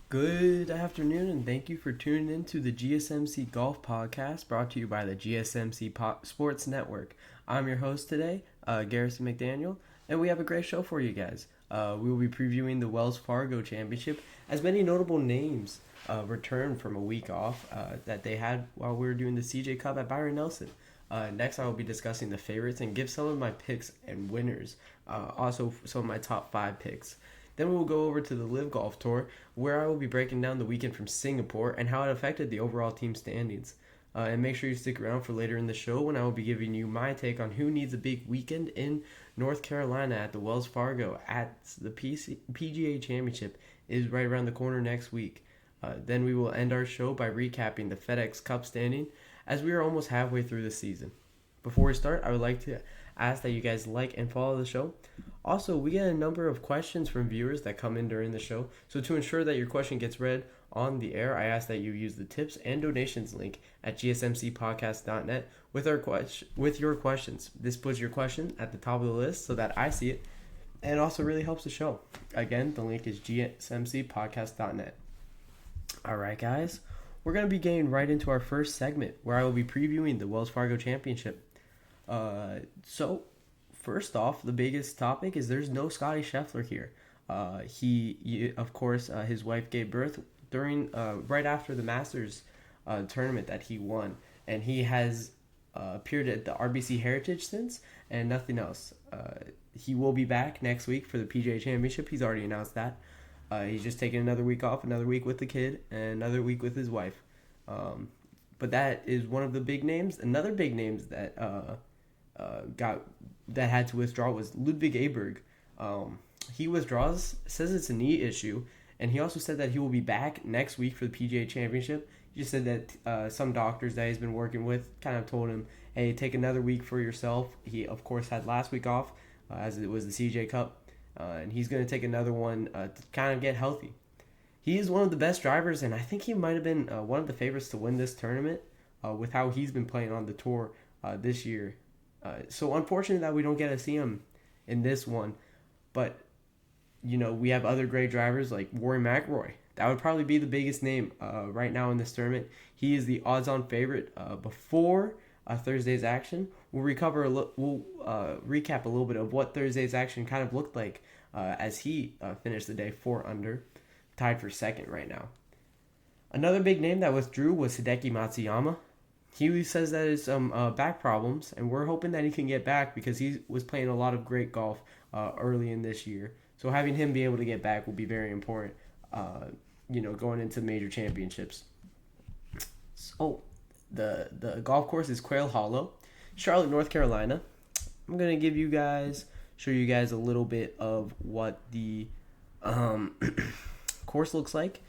Good afternoon, and thank you for tuning in to the GSMC Golf Podcast brought to you by the GSMC Sports Network. I'm your host today, Garrison McDonald, and we have a great show for you guys. We will be previewing the Wells Fargo Championship as many notable names return from a week off that they had while we were doing the CJ Cup at Byron Nelson. Next, I will be discussing the favorites and give some of my picks and winners, also some of my top 5 picks. Then we will go over to the Live Golf Tour, where I will be breaking down the weekend from Singapore and how it affected the overall team standings. And make sure you stick around for later in the show when I will be giving you my take on who needs a big weekend in North Carolina at the Wells Fargo at the PGA Championship is right around the corner next week. Then we will end our show by recapping the FedEx Cup standing as we are almost halfway through the season. Before we start, I would like to ask that you guys like and follow the show. Also, we get a number of questions from viewers that come in during the show, so to ensure that your question gets read on the air, I ask that you use the tips and donations link at gsmcpodcast.net with your questions. This puts your question at the top of the list so that I see it, and it also really helps the show. Again, the link is gsmcpodcast.net. Alright guys, we're going to be getting right into our first segment where I will be previewing the Wells Fargo Championship. So first off, the biggest topic is there's no Scotty Scheffler here. His wife gave birth during right after the Masters tournament that he won, and he has appeared at the RBC Heritage since, and nothing else. He will be back next week for the PGA Championship. He's already announced that. He's just taking another week off, another week with the kid, and another week with his wife. But that is one of the big names. Another big names that had to withdraw was Ludwig Aberg. He withdraws, says it's a knee issue, and he also said that he will be back next week for the PGA Championship. He just said that some doctors that he's been working with kind of told him, hey, take another week for yourself. He, of course, had last week off as it was the CJ Cup, and he's going to take another one to kind of get healthy. He is one of the best drivers, and I think he might have been one of the favorites to win this tournament with how he's been playing on the tour this year. So unfortunate that we don't get to see him in this one, but we have other great drivers like Rory McIlroy. That would probably be the biggest name right now in this tournament. He is the odds-on favorite before Thursday's action. We'll recap a little bit of what Thursday's action kind of looked like as he finished the day 4 under, tied for second right now. Another big name that withdrew was Hideki Matsuyama. He says that it's back problems, and we're hoping that he can get back because he was playing a lot of great golf early in this year. So having him be able to get back will be very important, going into major championships. So the golf course is Quail Hollow, Charlotte, North Carolina. I'm going to show you guys a little bit of what the course looks like.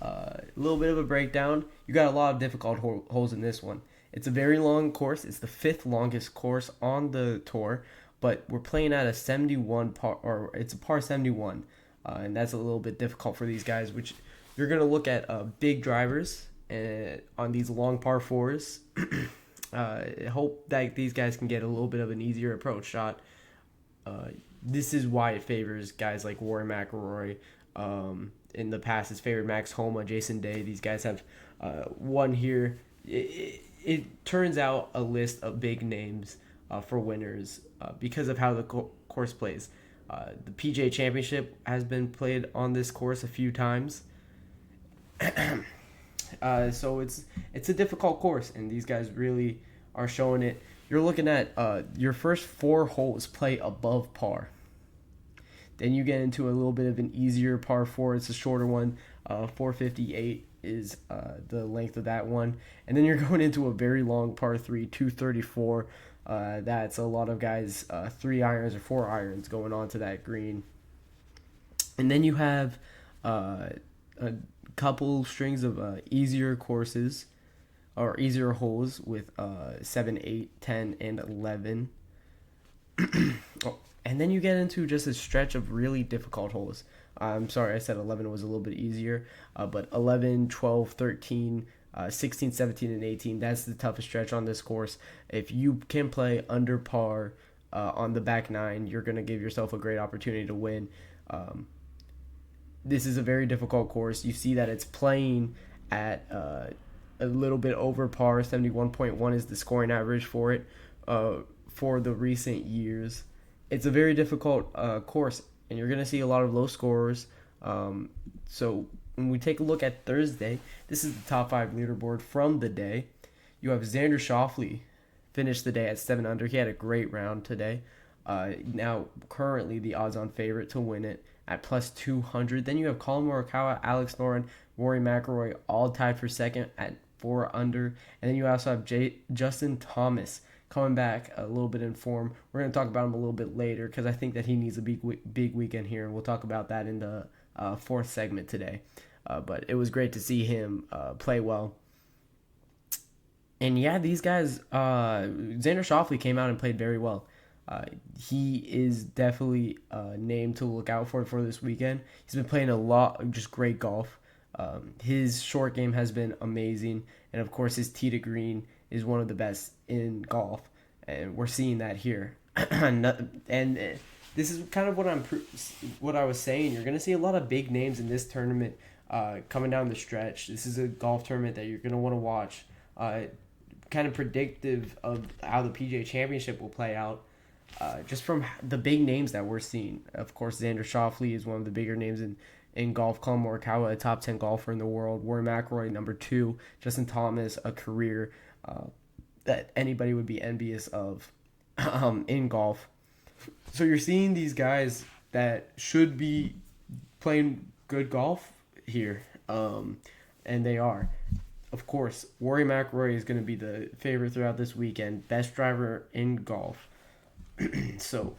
A little bit of a breakdown. You got a lot of difficult holes in this one. It's a very long course. It's the 5th longest course on the tour, but we're playing at a 71 par, or it's a par 71, and that's a little bit difficult for these guys. Which you're gonna look at big drivers on these long par 4s. Hope that these guys can get a little bit of an easier approach shot. This is why it favors guys like Rory McIlroy. In the past, it's favored Max Homa, Jason Day. These guys have won here. It turns out a list of big names for winners because of how the course plays. The PGA Championship has been played on this course a few times. So it's a difficult course, and these guys really are showing it. You're looking at your first 4 holes play above par. Then you get into a little bit of an easier par 4. It's a shorter one. 458 is the length of that one. And then you're going into a very long par 3, 234. That's a lot of guys 3 irons or 4 irons going on to that green. And then you have a couple strings of easier courses or easier holes with 7, 8, 10, and 11. And then you get into just a stretch of really difficult holes. I'm sorry, I said 11 was a little bit easier, but 11, 12, 13, 16, 17, and 18, that's the toughest stretch on this course. If you can play under par on the back nine, you're going to give yourself a great opportunity to win. this is a very difficult course. You see that it's playing at a little bit over par. 71.1 is the scoring average for it for the recent years. It's a very difficult course, and you're going to see a lot of low scorers. So when we take a look at Thursday, this is the top 5 leaderboard from the day. You have Xander Schauffele finished the day at 7 under. He had a great round today. Now currently the odds-on favorite to win it at plus 200. Then you have Collin Morikawa, Alex Noren, Rory McIlroy all tied for second at 4 under. And then you also have Justin Thomas coming back a little bit in form. We're going to talk about him a little bit later because I think that he needs a big weekend here, and we'll talk about that in the fourth segment today. But it was great to see him play well. And yeah, these guys, Xander Schauffele came out and played very well. He is definitely a name to look out for this weekend. He's been playing a lot of just great golf. His short game has been amazing. And of course, his tee to green is one of the best in golf. And we're seeing that here. And this is kind of what I was saying. You're going to see a lot of big names in this tournament coming down the stretch. This is a golf tournament that you're going to want to watch. Kind of predictive of how the PGA Championship will play out. Just from the big names that we're seeing. Of course, Xander Schauffele is one of the bigger names in golf. Collin Morikawa, a top 10 golfer in the world. Rory McIlroy, number 2. Justin Thomas, a career that anybody would be envious of in golf. So you're seeing these guys that should be playing good golf here, and they are. Of course, Rory McIlroy is going to be the favorite throughout this weekend. Best driver in golf. So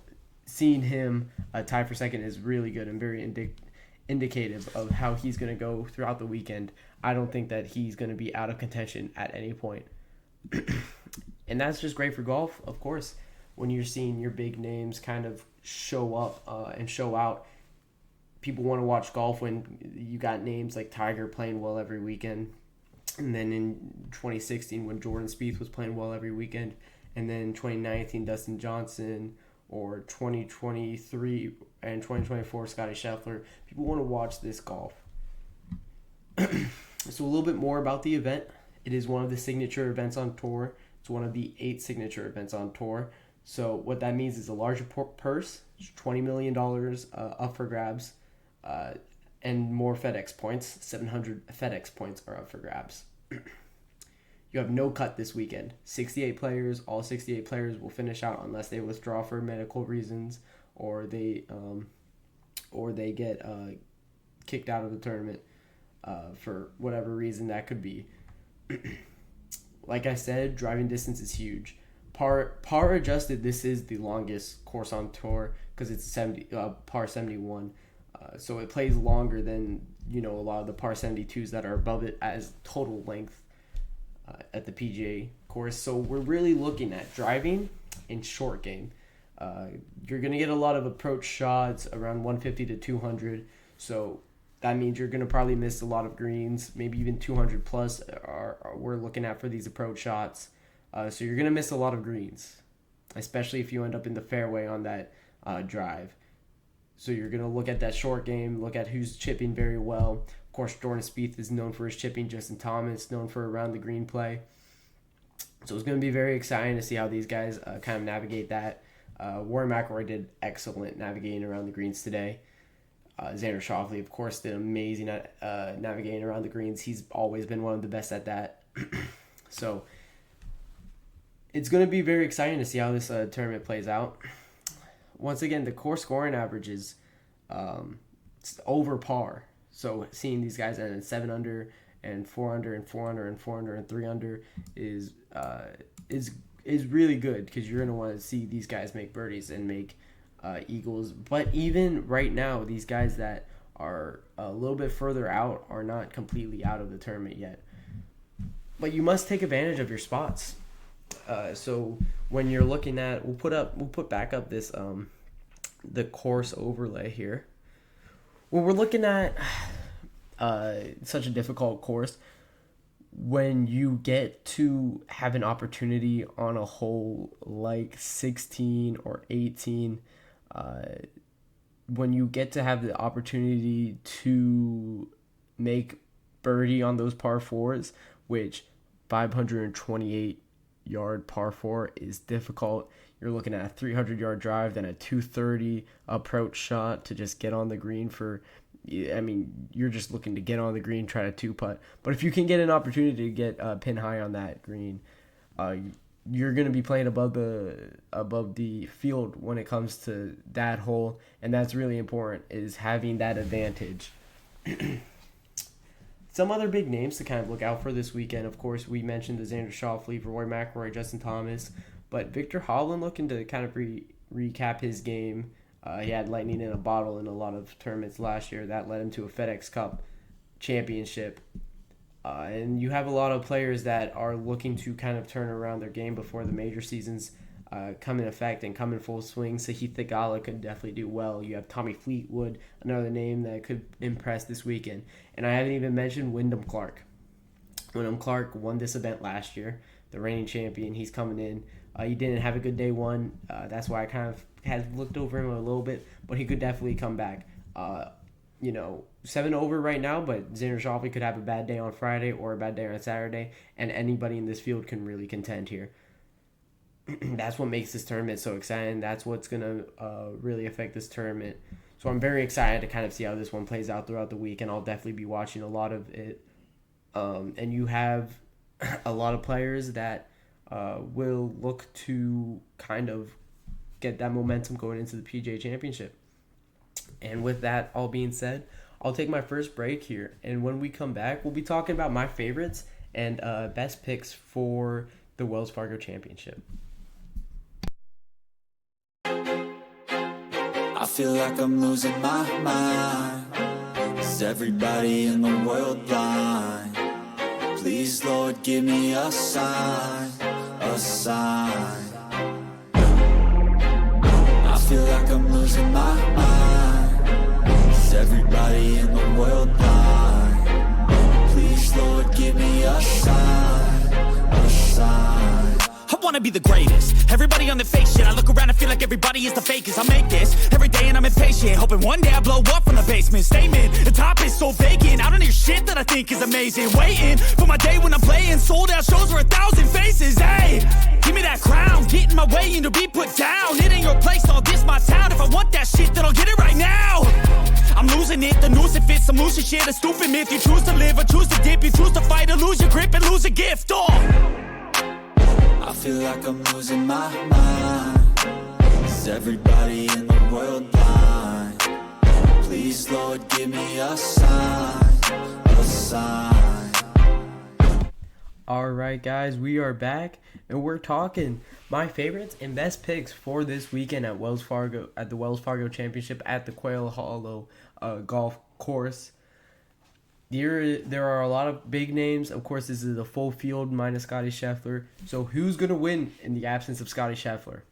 seeing him tie for second is really good and very indicative of how he's going to go throughout the weekend. I don't think that he's going to be out of contention at any point. And that's just great for golf, of course, when you're seeing your big names kind of show up and show out. People want to watch golf when you got names like Tiger playing well every weekend. And then in 2016 when Jordan Spieth was playing well every weekend. And then 2019, Dustin Johnson, or 2023 and 2024, Scotty Scheffler. People want to watch this golf. So a little bit more about the event. It is one of the signature events on tour. It's one of the 8 signature events on tour. So what that means is a larger purse, $20 million up for grabs, and more FedEx points. 700 FedEx points are up for grabs. You have no cut this weekend. 68 players. All 68 players will finish out unless they withdraw for medical reasons or they get kicked out of the tournament for whatever reason that could be. Like I said, driving distance is huge. Par adjusted, this is the longest course on tour because it's par 71. So it plays longer than a lot of the par 72s that are above it as total length. At the PGA course. So we're really looking at driving and short game. You're going to get a lot of approach shots around 150 to 200. So that means you're going to probably miss a lot of greens, maybe even 200 plus we're looking at for these approach shots. So you're going to miss a lot of greens, especially if you end up in the fairway on that drive. So you're going to look at that short game, look at who's chipping very well. Of course, Jordan Spieth is known for his chipping. Justin Thomas known for around the green play. So it's going to be very exciting to see how these guys kind of navigate that. Rory McIlroy did excellent navigating around the greens today. Xander Schauffele, of course, did amazing at navigating around the greens. He's always been one of the best at that. So it's going to be very exciting to see how this tournament plays out. Once again, the course scoring average is over par. So seeing these guys at 7 under and 4 under and 4 under and 4 under and 3 under is really good because you're going to want to see these guys make birdies and make eagles. But even right now, these guys that are a little bit further out are not completely out of the tournament yet. But you must take advantage of your spots. So when you're looking at, we'll put back up this the course overlay here. When we're looking at such a difficult course, when you get to have an opportunity on a hole like 16 or 18 when you get to have the opportunity to make birdie on those par fours, which 528-yard par four is difficult. You're looking at a 300-yard drive, then a 230 approach shot to just get on the green for, I mean, you're just looking to get on the green, try to two-putt. But if you can get an opportunity to get pin high on that green, you're going to be playing above the field when it comes to that hole, and that's really important, is having that advantage. Some other big names to kind of look out for this weekend. Of course, we mentioned the Xander Schauffele, Rory McIlroy, Justin Thomas, but Victor Hovland looking to kind of recap his game. He had lightning in a bottle in a lot of tournaments last year. That led him to a FedEx Cup championship. And you have a lot of players that are looking to kind of turn around their game before the major seasons come in effect and come in full swing. Sahith Theegala could definitely do well. You have Tommy Fleetwood, another name that could impress this weekend. And I haven't even mentioned Wyndham Clark. Wyndham Clark won this event last year, the reigning champion. He's coming in. He didn't have a good day one. That's why I kind of had looked over him a little bit, but he could definitely come back. 7 over right now, but Xander Schauffele could have a bad day on Friday or a bad day on Saturday, and anybody in this field can really contend here. That's what makes this tournament so exciting. That's what's going to really affect this tournament. So I'm very excited to kind of see how this one plays out throughout the week, and I'll definitely be watching a lot of it. And you have a lot of players that will look to kind of get that momentum going into the PGA Championship. And with that all being said, I'll take my first break here. And when we come back, we'll be talking about my favorites and best picks for the Wells Fargo Championship. I feel like I'm losing my mind. Is everybody in the world blind? Please, Lord, give me a sign, a sign. I feel like I'm losing my mind. Is everybody in the world blind? Please, Lord, give me a sign, a sign. I wanna be the greatest. Everybody on the fake shit. I look around and feel like everybody is the fakest. I make this every day and I'm impatient, hoping one day I blow up from the basement. Statement, the top is so vacant. I don't hear shit that I think is amazing. Waiting for my day when I'm playing sold out shows for 1,000 faces. Hey, give me that crown, get in my way and to be put down. It ain't your place, all this my town. If I want that shit, then I'll get it right now. I'm losing it, the noose it fits. I'm losing shit, a stupid myth. You choose to live or choose to dip. You choose to fight or lose your grip and lose a gift. I feel like I'm losing my mind. Is everybody in the world blind? Please, Lord, give me a sign, a sign. All right, guys, we are back, and we're talking my favorites and best picks for this weekend at the Wells Fargo Championship at the Quail Hollow golf course. There are a lot of big names. Of course, this is a full field minus Scotty Scheffler. So who's going to win in the absence of Scotty Scheffler?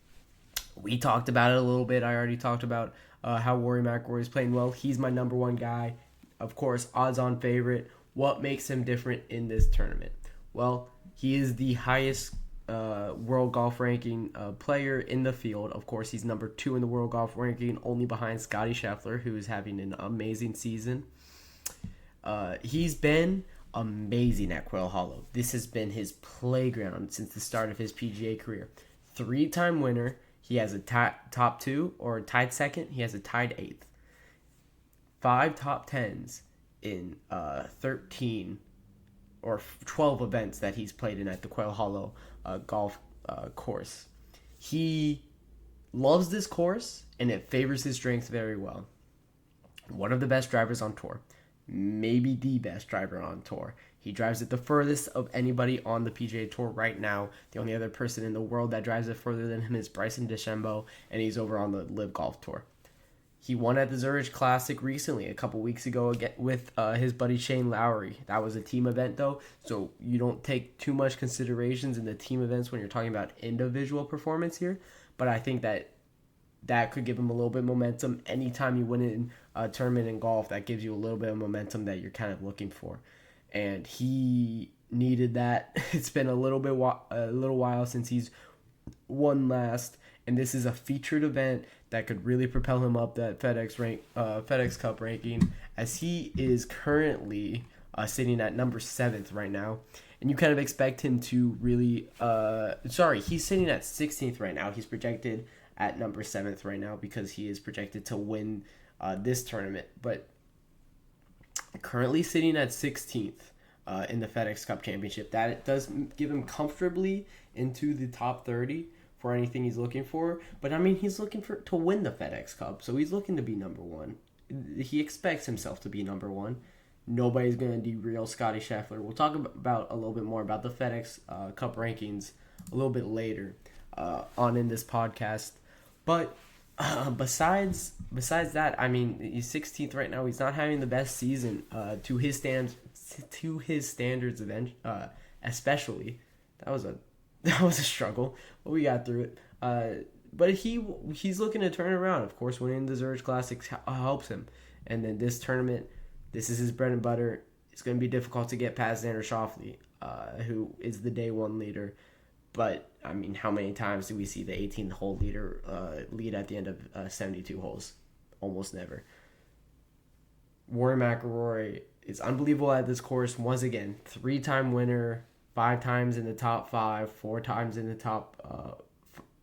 We talked about it a little bit. I already talked about how Rory McIlroy is playing well. He's my number one guy. Of course, odds-on favorite. What makes him different in this tournament? Well, he is the highest world golf ranking player in the field. Of course, he's number 2 in the world golf ranking, only behind Scotty Scheffler, who is having an amazing season. He's been amazing at Quail Hollow. This has been his playground since the start of his PGA career. 3-time winner. He has a top 2 or tied second. He has a tied 8th. 5 top 10s in 13 or 12 events that he's played in at the Quail Hollow golf course. He loves this course, and it favors his strength very well. One of the best drivers on tour. Maybe the best driver on tour. He drives it the furthest of anybody on the PGA Tour right now. The only other person in the world that drives it further than him is Bryson DeChambeau, and he's over on the Live Golf Tour. He won at the Zurich Classic recently, a couple weeks ago, with his buddy Shane Lowry. That was a team event, though, so you don't take too much considerations in the team events when you're talking about individual performance here. But I think that could give him a little bit of momentum. Anytime you win in a tournament in golf, that gives you a little bit of momentum that you're kind of looking for. And he needed that. It's been a little while since he's won last, and this is a featured event that could really propel him up that FedEx Cup ranking, as he is currently sitting at number 7th right now. And you kind of expect him to really... he's sitting at 16th right now. He's projected at number 7th right now because he is projected to win this tournament. But currently sitting at 16th in the FedEx Cup Championship. That does give him comfortably into the top 30 for anything he's looking for. But, I mean, he's looking to win the FedEx Cup, so he's looking to be number 1. He expects himself to be number 1. Nobody's going to derail Scottie Scheffler. We'll talk about a little bit more about the FedEx Cup rankings a little bit later on in this podcast. But besides that, I mean, he's 16th right now. He's not having the best season to his standards, especially. That was a struggle, but we got through it. But he's looking to turn around. Of course, winning the Zurich Classic helps him. And then this tournament, this is his bread and butter. It's going to be difficult to get past Xander Schauffele, who is the day one leader. But, I mean, how many times do we see the 18-hole leader lead at the end of 72 holes? Almost never. Rory McIlroy is unbelievable at this course. Once again, 3-time winner, 5 times in the top 5, 4 times in the top,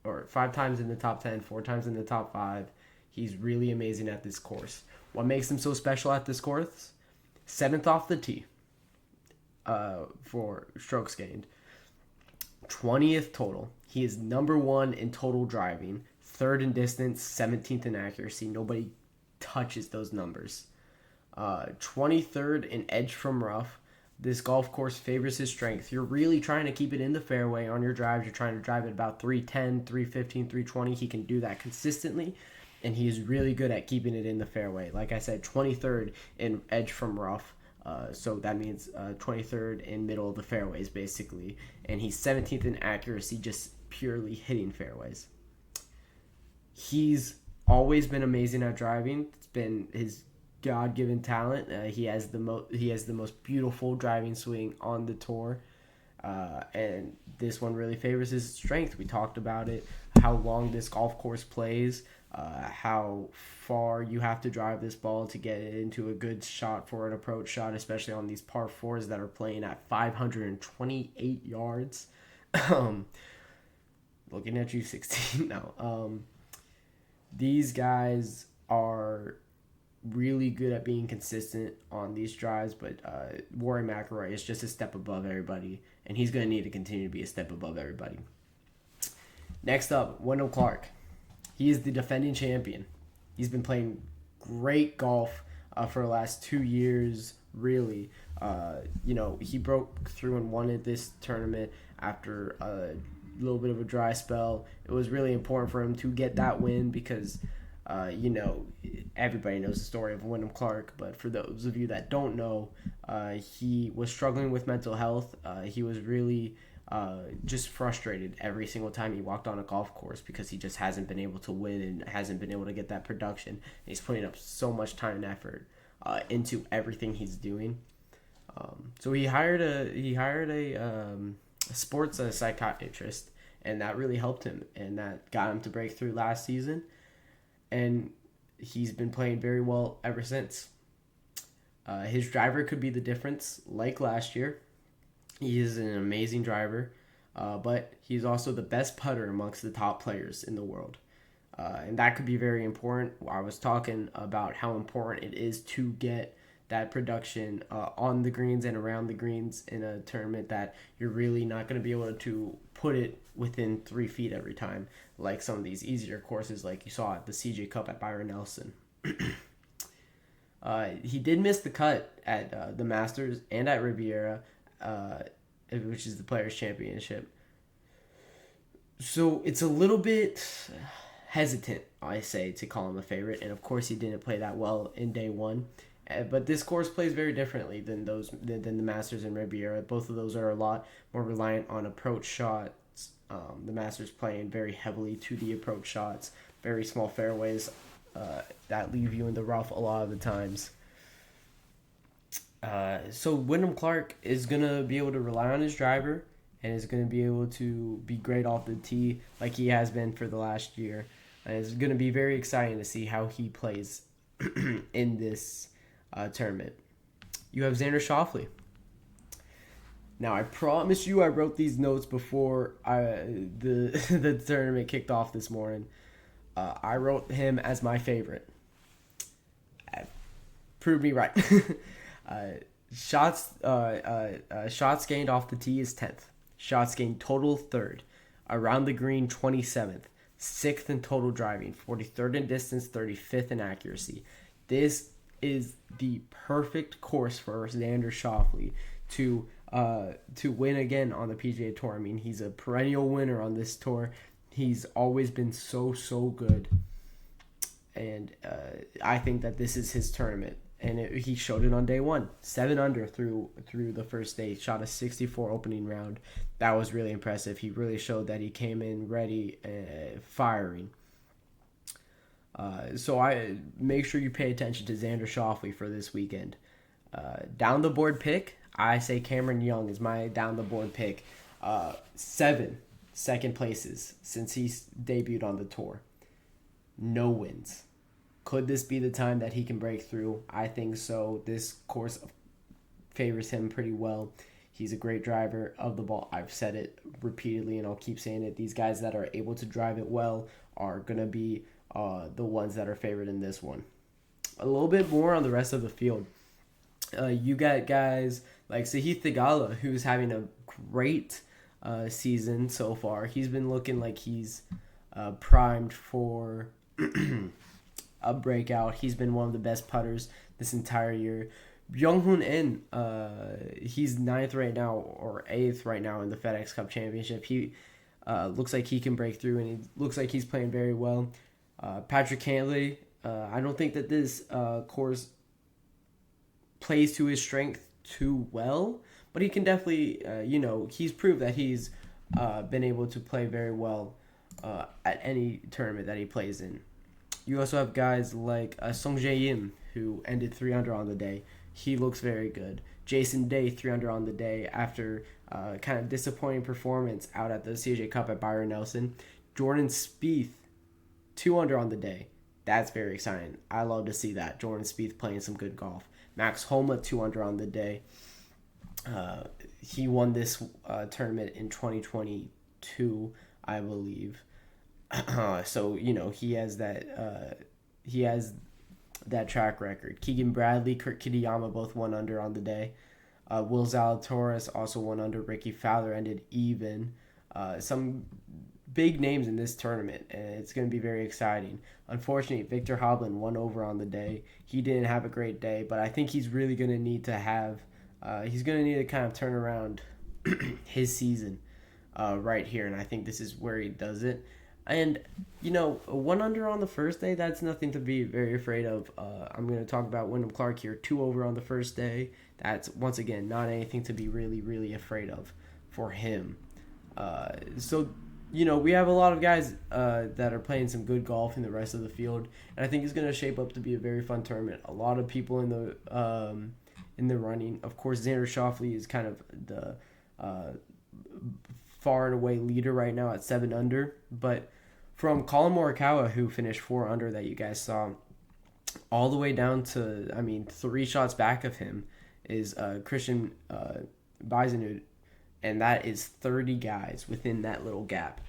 5 times in the top 10, 4 times in the top 5. He's really amazing at this course. What makes him so special at this course? 7th off the tee for strokes gained. 20th total. He is number 1 in total driving, 3rd in distance, 17th in accuracy. Nobody touches those numbers. 23rd in edge from rough. This golf course favors his strength. You're really trying to keep it in the fairway on your drives. You're trying to drive it about 310, 315, 320. He can do that consistently, and he is really good at keeping it in the fairway. Like I said, 23rd in edge from rough. So that means 23rd in middle of the fairways, basically. And he's 17th in accuracy, just purely hitting fairways. He's always been amazing at driving. It's been his God-given talent. He has the most beautiful driving swing on the tour. And this one really favors his strength. We talked about it, how long this golf course plays, how far you have to drive this ball to get it into a good shot for an approach shot, especially on these par 4s that are playing at 528 yards. Looking at you, 16 now. These guys are really good at being consistent on these drives, but Rory McIlroy is just a step above everybody, and he's going to need to continue to be a step above everybody. Next up, Wyndham Clark. He is the defending champion. He's been playing great golf for the last 2 years, really. He broke through and won at this tournament after a little bit of a dry spell. It was really important for him to get that win because, everybody knows the story of Wyndham Clark. But for those of you that don't know, he was struggling with mental health. He was really just frustrated every single time he walked on a golf course because he just hasn't been able to win and hasn't been able to get that production. And he's putting up so much time and effort into everything he's doing. So he hired a sports psychiatrist, and that really helped him, and that got him to break through last season. And he's been playing very well ever since. His driver could be the difference, like last year. He is an amazing driver, but he's also the best putter amongst the top players in the world. And that could be very important. I was talking about how important it is to get that production on the greens and around the greens in a tournament that you're really not going to be able to put it within 3 feet every time, like some of these easier courses like you saw at the CJ Cup at Byron Nelson. He did miss the cut at the Masters and at Riviera, which is the Players' Championship. So it's a little bit hesitant, I say, to call him a favorite. And of course, he didn't play that well in day one. But this course plays very differently than the Masters and Riviera. Both of those are a lot more reliant on approach shots. The Masters playing very heavily to the approach shots, very small fairways that leave you in the rough a lot of the times. So Wyndham Clark is going to be able to rely on his driver and is going to be able to be great off the tee like he has been for the last year. And it's going to be very exciting to see how he plays in this tournament. You have Xander Schauffele. Now, I promise you I wrote these notes before the tournament kicked off this morning. I wrote him as my favorite. Proved me right. Shots gained off the tee is 10th. Shots gained total 3rd. Around the green 27th. 6th in total driving. 43rd in distance. 35th in accuracy. This is the perfect course for Xander Schauffele to win again on the PGA Tour. I mean, he's a perennial winner on this tour. He's always been so good. And I think that this is his tournament. And he showed it on day one. 7 under through the first day. Shot a 64 opening round. That was really impressive. He really showed that he came in ready, firing. So I make sure you pay attention to Xander Schauffele for this weekend. Down the board pick, I say Cameron Young is my down the board pick. 7 second places since he's debuted on the tour. No wins. Could this be the time that he can break through? I think so. This course favors him pretty well. He's a great driver of the ball. I've said it repeatedly, and I'll keep saying it. These guys that are able to drive it well are going to be the ones that are favored in this one. A little bit more on the rest of the field. You got guys like Sahith Theegala, who's having a great season so far. He's been looking like he's primed for a breakout. He's been one of the best putters this entire year. Byung-Hoon In, he's 9th right now, or 8th right now in the FedEx Cup Championship. He looks like he can break through, and he looks like he's playing very well. Patrick Cantlay, I don't think that this course plays to his strength too well, but he can definitely, he's proved that he's been able to play very well at any tournament that he plays in. You also have guys like Sung Jae Im, who ended 3 under on the day. He looks very good. Jason Day, 3 under on the day after kind of disappointing performance out at the CJ Cup at Byron Nelson. Jordan Spieth, 2 under on the day. That's very exciting. I love to see that. Jordan Spieth playing some good golf. Max Homa, 2 under on the day. He won this tournament in 2022, I believe. So, he has that track record. Keegan Bradley, Kurt Kitayama, both 1 under on the day. Will Zalatoris also 1 under. Ricky Fowler ended even. Some big names in this tournament, and it's going to be very exciting. Unfortunately, Victor Hovland 1 over on the day. He didn't have a great day, but I think he's really going to need to have he's going to need to kind of turn around his season right here, and I think this is where he does it. And, 1 under on the first day, that's nothing to be very afraid of. I'm going to talk about Wyndham Clark here, 2 over on the first day. That's, once again, not anything to be really, really afraid of for him. So, we have a lot of guys that are playing some good golf in the rest of the field, and I think it's going to shape up to be a very fun tournament. A lot of people in the running. Of course, Xander Schauffele is kind of the far and away leader right now at 7 under, but from Collin Morikawa, who finished 4 under that you guys saw, all the way down to 3 shots back of him is Christian Bisonhoud, and that is 30 guys within that little gap.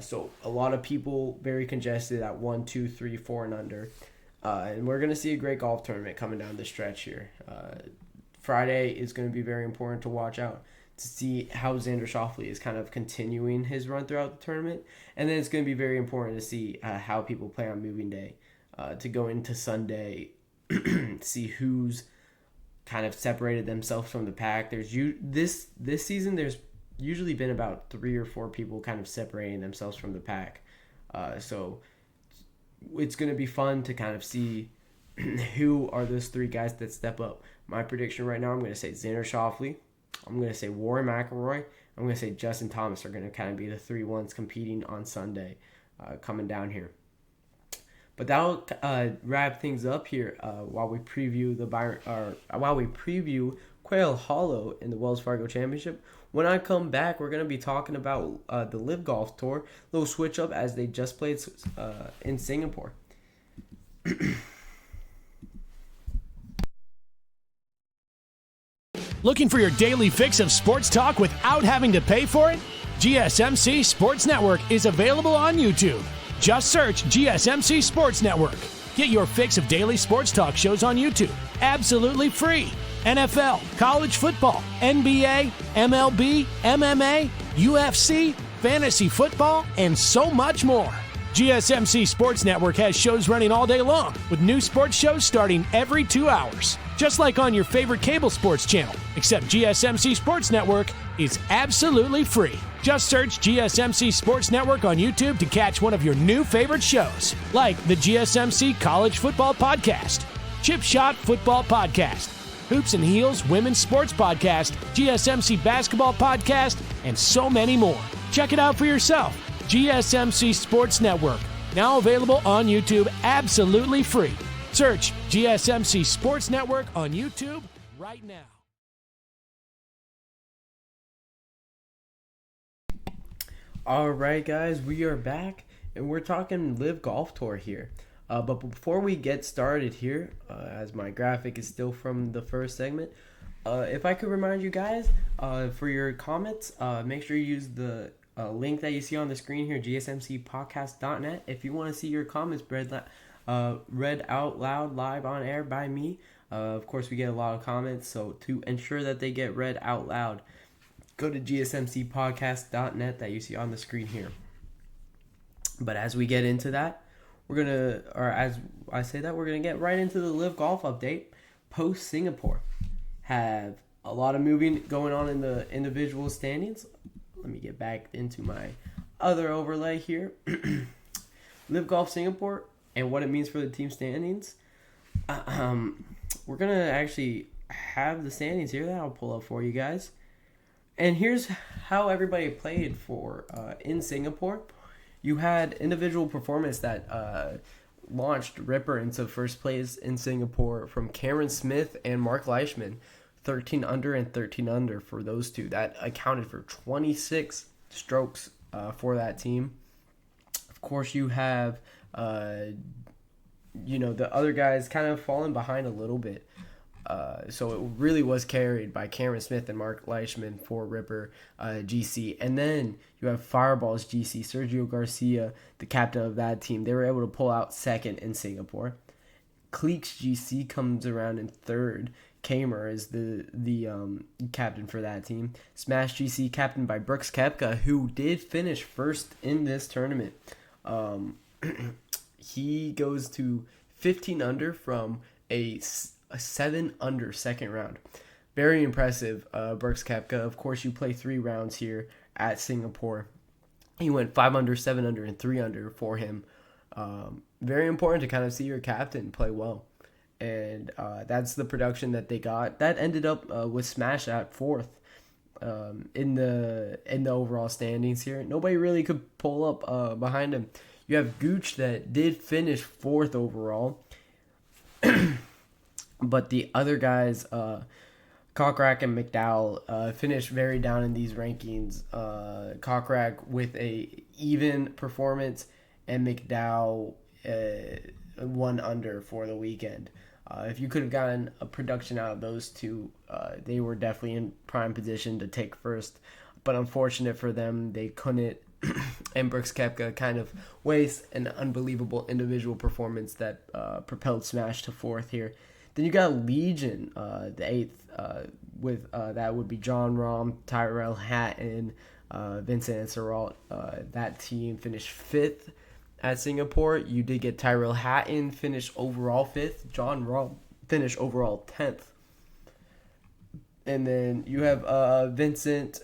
So a lot of people very congested at 1, 2, 3, 4 and under, and we're gonna see a great golf tournament coming down the stretch here. Friday is going to be very important to watch out to see how Xander Schauffele is kind of continuing his run throughout the tournament. And then it's going to be very important to see how people play on moving day, to go into Sunday, see who's kind of separated themselves from the pack. There's this season, there's usually been about 3 or 4 people kind of separating themselves from the pack. So it's going to be fun to kind of see who are those 3 guys that step up. My prediction right now, I'm going to say Xander Schauffele. I'm going to say Rory McIlroy. I'm going to say Justin Thomas are going to kind of be the 3 ones competing on Sunday coming down here. But that'll Quail Hollow in the Wells Fargo Championship. When I come back, we're going to be talking about the Live Golf Tour. Little switch up as they just played in Singapore. Looking for your daily fix of sports talk without having to pay for it? GSMC Sports Network is available on YouTube. Just search GSMC Sports Network. Get your fix of daily sports talk shows on YouTube, absolutely free. NFL, college football, NBA, MLB, MMA, UFC, fantasy football, and so much more. GSMC Sports Network has shows running all day long, with new sports shows starting every 2 hours. Just like on your favorite cable sports channel, except GSMC Sports Network is absolutely free. Just search GSMC Sports Network on YouTube to catch one of your new favorite shows, like the GSMC College Football Podcast, Chip Shot Football Podcast, Hoops and Heels Women's Sports Podcast, GSMC Basketball Podcast, and so many more. Check it out for yourself. GSMC Sports Network, now available on YouTube absolutely free. Search GSMC Sports Network on YouTube right now. All right, guys, we are back, and we're talking Live Golf Tour here. But before we get started here, as my graphic is still from the first segment, if I could remind you guys, for your comments, make sure you use the link that you see on the screen here, gsmcpodcast.net. If you want to see your comments read out loud live on air by me, of course we get a lot of comments, so to ensure that they get read out loud, go to gsmcpodcast.net that you see on the screen here. But as we get into that, we're gonna get right into the Live Golf update. Post Singapore, have a lot of moving going on in the individual standings. Let me get back into my other overlay here. Live Golf Singapore and what it means for the team standings. We're gonna actually have the standings here that I'll pull up for you guys. And here's how everybody played for in Singapore. You had individual performance that launched Ripper into first place in Singapore from Cameron Smith and Mark Leishman. 13 under and 13 under for those two. That accounted for 26 strokes for that team. Of course, you have, the other guys kind of falling behind a little bit. So it really was carried by Cameron Smith and Mark Leishman for Ripper GC. And then you have Fireballs GC, Sergio Garcia, the captain of that team. They were able to pull out second in Singapore. Cleeks GC comes around in third. Kamer is the captain for that team. Smash GC captained by Brooks Koepka, who did finish first in this tournament. He goes to 15 under from a 7 under second round. Very impressive, Brooks Koepka. Of course, you play 3 rounds here at Singapore. He went 5 under, 7 under, and 3 under for him. Very important to kind of see your captain play well. And that's the production that they got. That ended up with Smash at 4th in the overall standings here. Nobody really could pull up behind him. You have Gooch that did finish 4th overall. But the other guys, Kokrak and McDowell, finished very down in these rankings. Kokrak with a even performance, and McDowell 1 under for the weekend. If you could have gotten a production out of those two, they were definitely in prime position to take first. But unfortunate for them, they couldn't. And Brooks Koepka kind of wastes an unbelievable individual performance that propelled Smash to 4th here. Then you got Legion, the 8th, with that would be John Rahm, Tyrell Hatton, Vincent Anseralt. That team finished 5th. At Singapore, you did get Tyrell Hatton finish overall 5th. John Rahm finished overall 10th. And then you have Vincent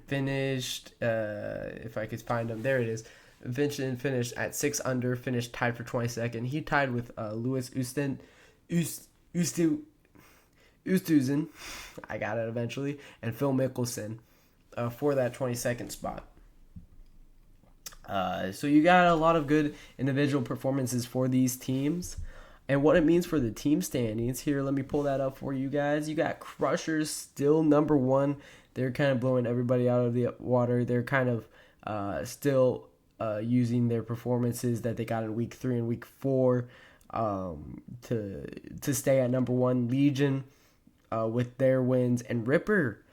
finished, if I could find him, there it is. Vincent finished at 6 under, finished tied for 22nd. He tied with Louis Oosthuizen, I got it eventually, and Phil Mickelson for that 22nd spot. So you got a lot of good individual performances for these teams. And what it means for the team standings, here, let me pull that up for you guys. You got Crushers still number 1. They're kind of blowing everybody out of the water. They're kind of still using their performances that they got in week 3 and week 4 to stay at number 1. Legion with their wins, and Ripper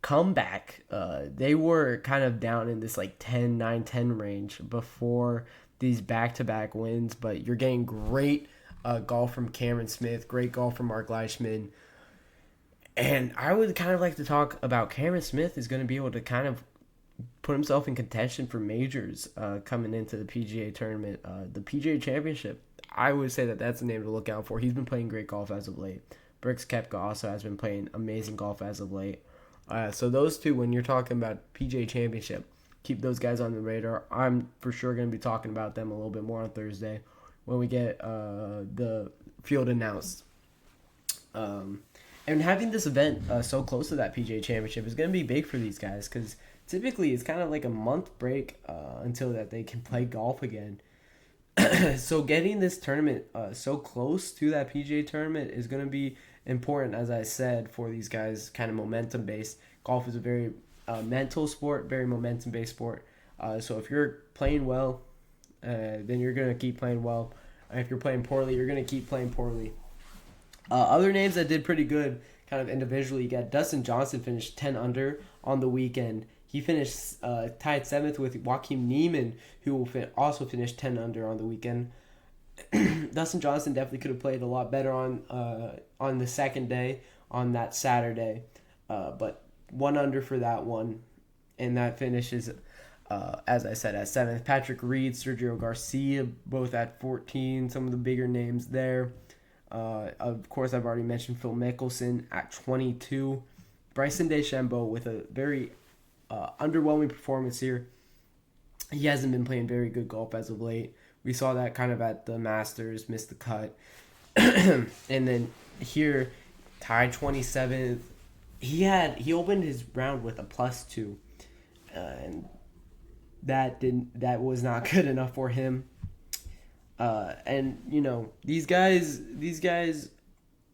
comeback. They were kind of down in this like 9-10 range before these back-to-back wins, but you're getting great golf from Cameron Smith, great golf from Mark Leishman. And I would kind of like to talk about Cameron Smith is going to be able to kind of put himself in contention for majors coming into the PGA tournament, the PGA Championship. I would say that that's the name to look out for. He's been playing great golf as of late. Brooks Koepka also has been playing amazing golf as of late. So those two, when you're talking about PGA Championship, keep those guys on the radar. I'm for sure going to be talking about them a little bit more on Thursday when we get the field announced. And having this event so close to that PGA Championship is going to be big for these guys because typically it's kind of like a month break until that they can play golf again. So getting this tournament so close to that PGA tournament is going to be important, as I said, for these guys, kind of momentum-based. Golf is a very mental sport, very momentum-based sport. So if you're playing well, then you're going to keep playing well. If you're playing poorly, you're going to keep playing poorly. Other names that did pretty good kind of individually, you got Dustin Johnson finished 10 under on the weekend. He finished tied 7th with Joaquin Niemann, who will also finish 10 under on the weekend. Dustin Johnson definitely could have played a lot better on the second day, on that Saturday. But 1 under for that one. And that finishes, as I said, at 7th. Patrick Reed, Sergio Garcia, both at 14. Some of the bigger names there. Of course, I've already mentioned Phil Mickelson at 22. Bryson DeChambeau with a very underwhelming performance here. He hasn't been playing very good golf as of late. We saw that kind of at the Masters, missed the cut. And then here, tied 27th. He opened his round with a +2. And that was not good enough for him. And you know, these guys Bryson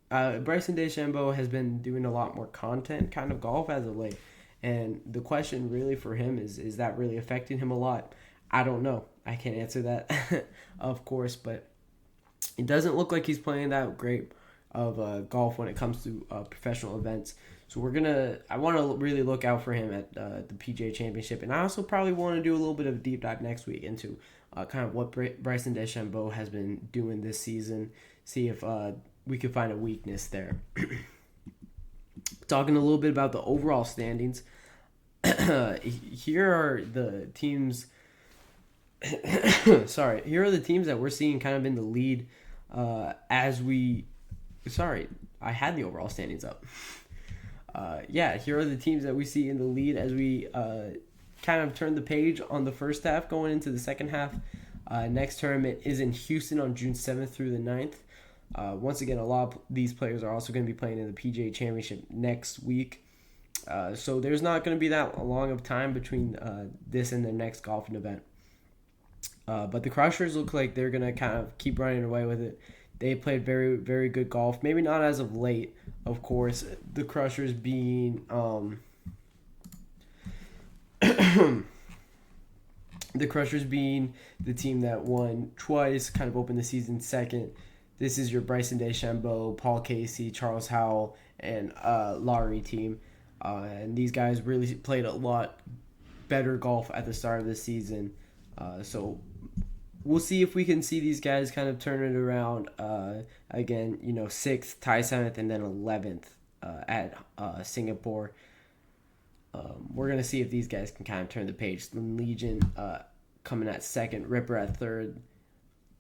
DeChambeau has been doing a lot more content kind of golf as of late. And the question really for him is that really affecting him a lot? I don't know. I can't answer that, of course, but it doesn't look like he's playing that great of golf when it comes to professional events. So I want to really look out for him at the PGA Championship. And I also probably want to do a little bit of a deep dive next week into kind of what Bryson DeChambeau has been doing this season. See if we can find a weakness there. Talking a little bit about the overall standings. Here are the teams. Here are the teams that we're seeing kind of in the lead I had the overall standings up. Here are the teams that we see in the lead as we kind of turn the page on the first half going into the second half. Next tournament is in Houston on June 7th through the 9th. Once again, a lot of these players are also going to be playing in the PGA Championship next week. So there's not going to be that long of time between this and the next golfing event. But the Crushers look like they're going to kind of keep running away with it. They played very, very good golf. Maybe not as of late, of course. The Crushers being the team that won twice, kind of opened the season second. This is your Bryson DeChambeau, Paul Casey, Charles Howell, and Lowry team. And these guys really played a lot better golf at the start of the season. So we'll see if we can see these guys kind of turn it around. Again, 6th, tie 7th, and then 11th at Singapore. We're going to see if these guys can kind of turn the page. Legion coming at 2nd, Ripper at 3rd.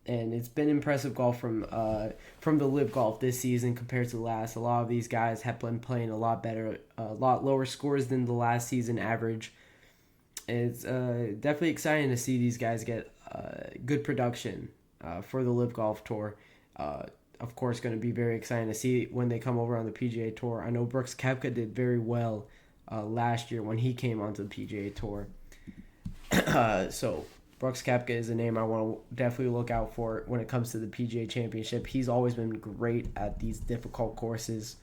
And it's been impressive golf from the Live Golf this season compared to the last. A lot of these guys have been playing a lot better, a lot lower scores than the last season average. It's definitely exciting to see these guys get good production for the Live Golf Tour. Of course, going to be very exciting to see when they come over on the PGA Tour. I know Brooks Koepka did very well last year when he came onto the PGA Tour. So Brooks Koepka is a name I want to definitely look out for when it comes to the PGA Championship. He's always been great at these difficult courses.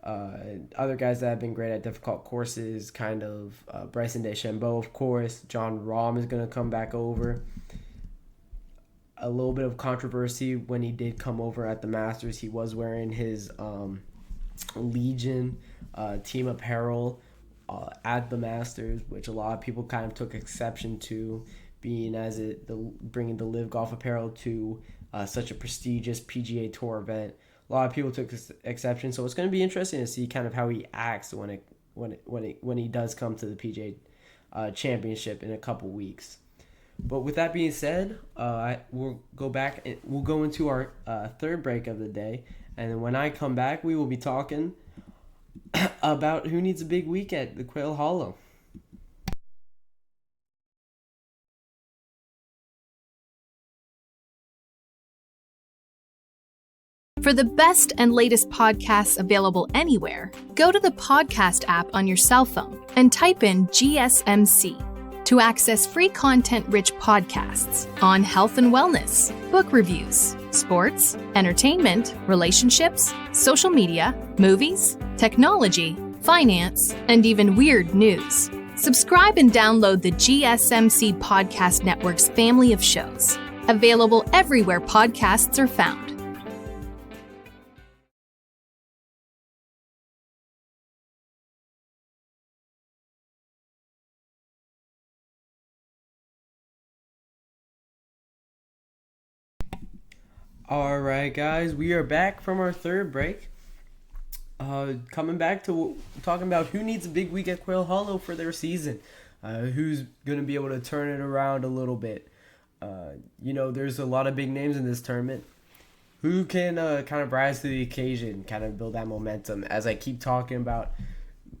Other guys that have been great at difficult courses, kind of Bryson DeChambeau, of course. John Rahm is going to come back over. A little bit of controversy when he did come over at the Masters. He was wearing his Legion team apparel at the Masters, which a lot of people kind of took exception to, being as bringing the Live Golf apparel to such a prestigious PGA Tour event. A lot of people took exception, so it's going to be interesting to see kind of how he acts when he does come to the PGA Championship in a couple weeks. But with that being said, we'll go back and we'll go into our third break of the day, and then when I come back, we will be talking about who needs a big week at the Quail Hollow. For the best and latest podcasts available anywhere, go to the podcast app on your cell phone and type in GSMC to access free content-rich podcasts on health and wellness, book reviews, sports, entertainment, relationships, social media, movies, technology, finance, and even weird news. Subscribe and download the GSMC Podcast Network's family of shows, available everywhere podcasts are found. All right, guys, we are back from our third break. Coming back to talking about who needs a big week at Quail Hollow for their season. Who's going to be able to turn it around a little bit. There's a lot of big names in this tournament. Who can kind of rise to the occasion, kind of build that momentum? As I keep talking about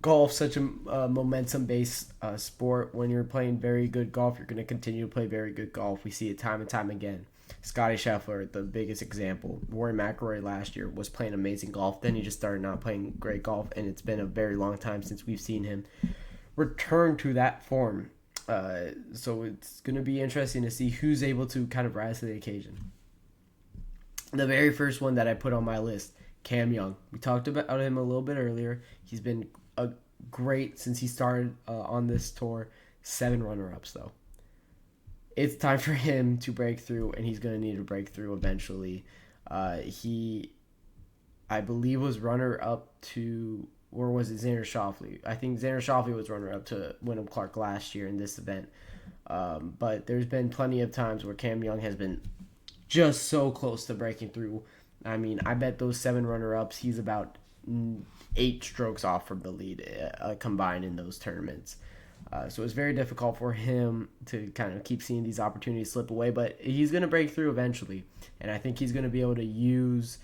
golf, such a momentum-based sport. When you're playing very good golf, you're going to continue to play very good golf. We see it time and time again. Scotty Scheffler, the biggest example. Rory McIlroy last year was playing amazing golf. Then he just started not playing great golf, and it's been a very long time since we've seen him return to that form. So it's going to be interesting to see who's able to kind of rise to the occasion. The very first one that I put on my list, Cam Young. We talked about him a little bit earlier. He's been great since he started on this tour. 7 runner-ups, though. It's time for him to break through, and he's going to need to break through eventually. He, I believe, was runner-up to, or was it Xander Schauffele? I think Xander Schauffele was runner-up to Wyndham Clark last year in this event. But there's been plenty of times where Cam Young has been just so close to breaking through. I mean, I bet those 7 runner-ups, he's about 8 strokes off from the lead combined in those tournaments. So it's very difficult for him to kind of keep seeing these opportunities slip away, but he's going to break through eventually. And I think he's going to be able to use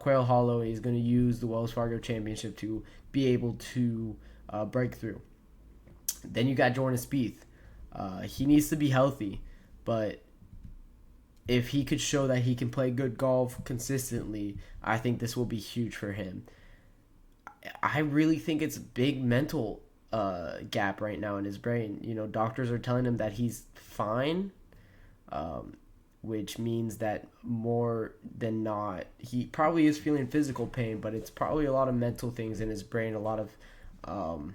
Quail Hollow. He's going to use the Wells Fargo Championship to be able to break through. Then you got Jordan Spieth. He needs to be healthy, but if he could show that he can play good golf consistently, I think this will be huge for him. I really think it's a big mental gap right now in his brain. Doctors are telling him that he's fine, which means that more than not, he probably is feeling physical pain, but it's probably a lot of mental things in his brain, a lot of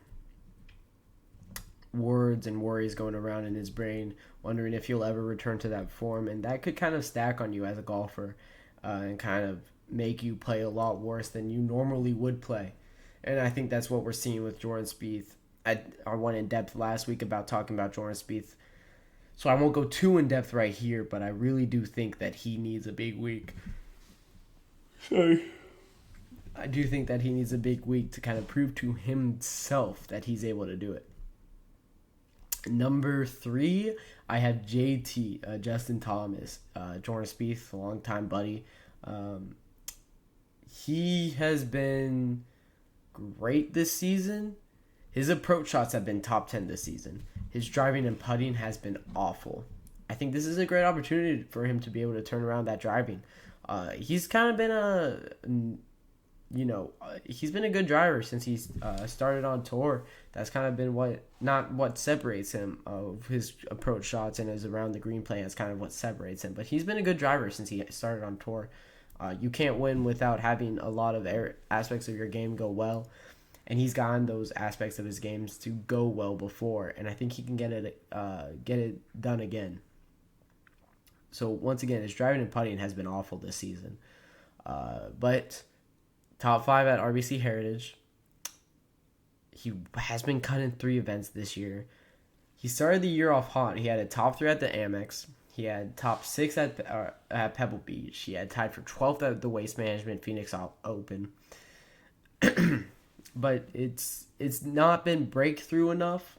words and worries going around in his brain, wondering if he'll ever return to that form, and that could kind of stack on you as a golfer and kind of make you play a lot worse than you normally would play. And I think that's what we're seeing with Jordan Spieth. I went in depth last week about talking about Jordan Spieth, so I won't go too in depth right here, but I really do think that he needs a big week. Sorry. I do think that he needs a big week to kind of prove to himself that he's able to do it. Number 3, I have JT, Justin Thomas, Jordan Spieth, a longtime buddy. He has been great this season. His approach shots have been top 10 this season. His driving and putting has been awful. I think this is a great opportunity for him to be able to turn around that driving. He's kind of been he's been a good driver since he's started on tour. That's kind of been what separates him of his approach shots and his around the green play. That's kind of what separates him. But he's been a good driver since he started on tour. You can't win without having a lot of aspects of your game go well. And he's gotten those aspects of his games to go well before. And I think he can get it done again. So once again, his driving and putting has been awful this season. But top 5 at RBC Heritage. He has been cut in 3 events this year. He started the year off hot. He had a top 3 at the Amex. He had top 6 at Pebble Beach. He had tied for 12th at the Waste Management Phoenix Open. But it's not been breakthrough enough.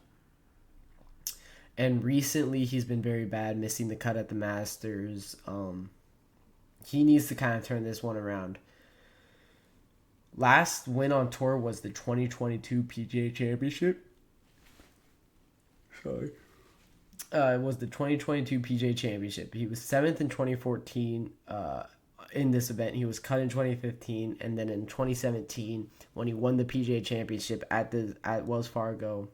And recently he's been very bad, missing the cut at the Masters. He needs to kind of turn this one around. Last win on tour was the 2022 PGA Championship. Sorry. It was the 2022 PGA Championship. He was 7th in 2014 in this event. He was cut in 2015, and then in 2017 when he won the PGA Championship at Wells Fargo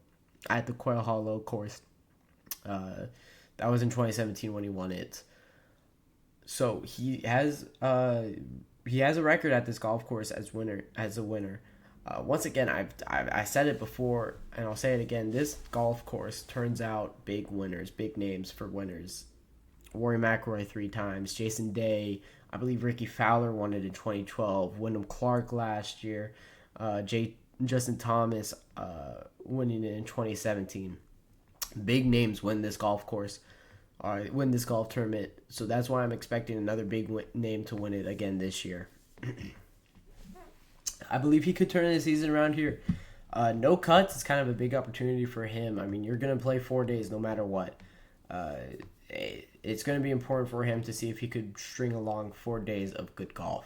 at the Quail Hollow course. That was in 2017 when he won it. So he has a record at this golf course as a winner. Once again, I said it before and I'll say it again. This golf course turns out big winners, big names for winners. Rory McIlroy 3 times, Jason Day, I believe Ricky Fowler won it in 2012, Wyndham Clark last year, Justin Thomas winning it in 2017. Big names win this golf course, win this golf tournament. So that's why I'm expecting another big name to win it again this year. I believe he could turn the season around here. No cuts is kind of a big opportunity for him. I mean, you're going to play 4 days no matter what. It's going to be important for him to see if he could string along 4 days of good golf.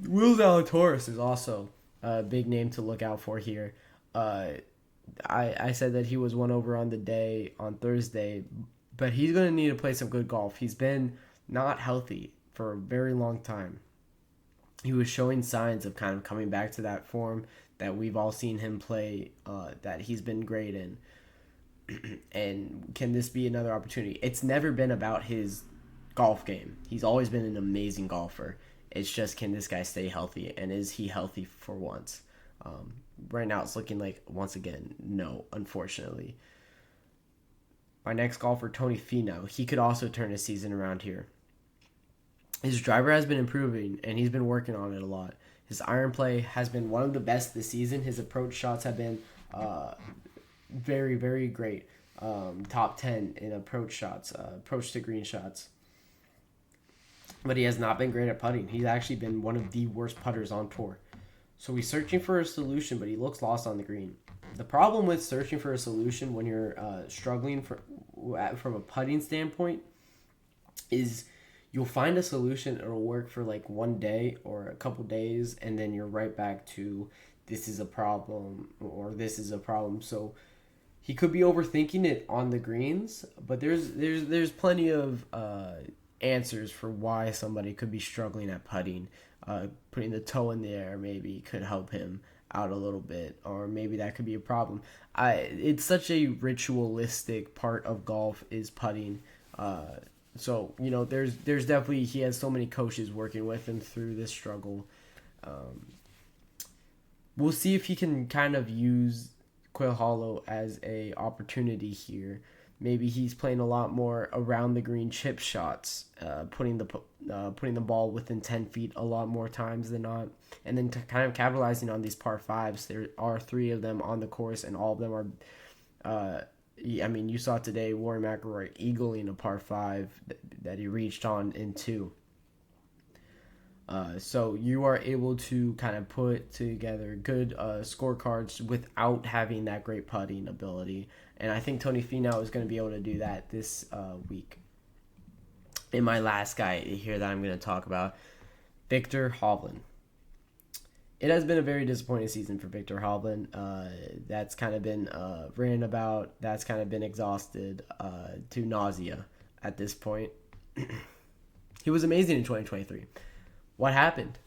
Will Zalatoris is also a big name to look out for here. I said that he was 1 over on the day on Thursday, but he's going to need to play some good golf. He's been not healthy for a very long time. He was showing signs of kind of coming back to that form that we've all seen him play, that he's been great in. And can this be another opportunity? It's never been about his golf game. He's always been an amazing golfer. It's just, can this guy stay healthy? And is he healthy for once? Right now it's looking like, once again, no, unfortunately. My next golfer, Tony Finau, he could also turn his season around here. His driver has been improving, and he's been working on it a lot. His iron play has been one of the best this season. His approach shots have been very, very great. Top 10 in approach shots, approach to green shots. But he has not been great at putting. He's actually been one of the worst putters on tour. So he's searching for a solution, but he looks lost on the green. The problem with searching for a solution when you're struggling from a putting standpoint is you'll find a solution. It'll work for like 1 day or a couple days, and then you're right back to this is a problem or this is a problem. So he could be overthinking it on the greens, but there's plenty of answers for why somebody could be struggling at putting. Putting the toe in the air maybe could help him out a little bit, or maybe that could be a problem. It's such a ritualistic part of golf is putting. So, there's definitely, he has so many coaches working with him through this struggle. We'll see if he can kind of use Quail Hollow as a opportunity here. Maybe he's playing a lot more around the green chip shots, putting the ball within 10 feet a lot more times than not, and then kind of capitalizing on these par 5s. There are 3 of them on the course, and all of them are. You saw today Rory McIlroy eagling a par 5 that he reached on in 2. So you are able to kind of put together good scorecards without having that great putting ability. And I think Tony Finau is going to be able to do that this week. And my last guy here that I'm going to talk about, Viktor Hovland. It has been a very disappointing season for Viktor Hovland. That's kind of been written about. That's kind of been exhausted to nausea at this point. He was amazing in 2023. what happened?